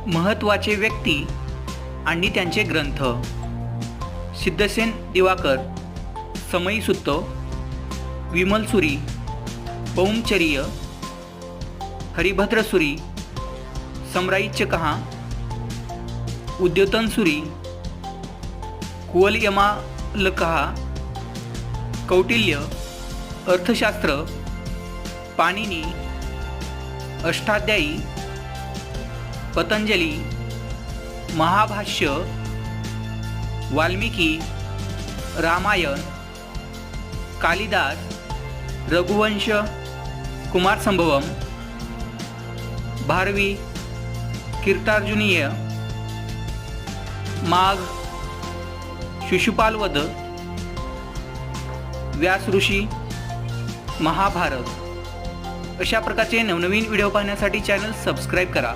महत्त्वाचे व्यक्ती आणि त्यांचे ग्रंथ. सिद्धसेन दिवाकर, समयी सुत्त, विमलसुरी, पौंचर्य, हरिभद्रसुरी, सम्राईच्य कहा, उद्योतनसुरी, कुवलयमालकहा, कौटिल्य, अर्थशास्त्र, पाणिनी, अष्टाध्यायी, पतंजली, महाभाष्य, वाल्मिकी, रामायण, कालिदास, रघुवंश, कुमारसंभवम, भारवी, कीर्तार्जुनीय, माघ, शिशुपालवध, व्यास ऋषी, महाभारत अशा प्रकारचे नवनवीन व्हिडिओ पाहण्यासाठी चॅनल सबस्क्राईब करा.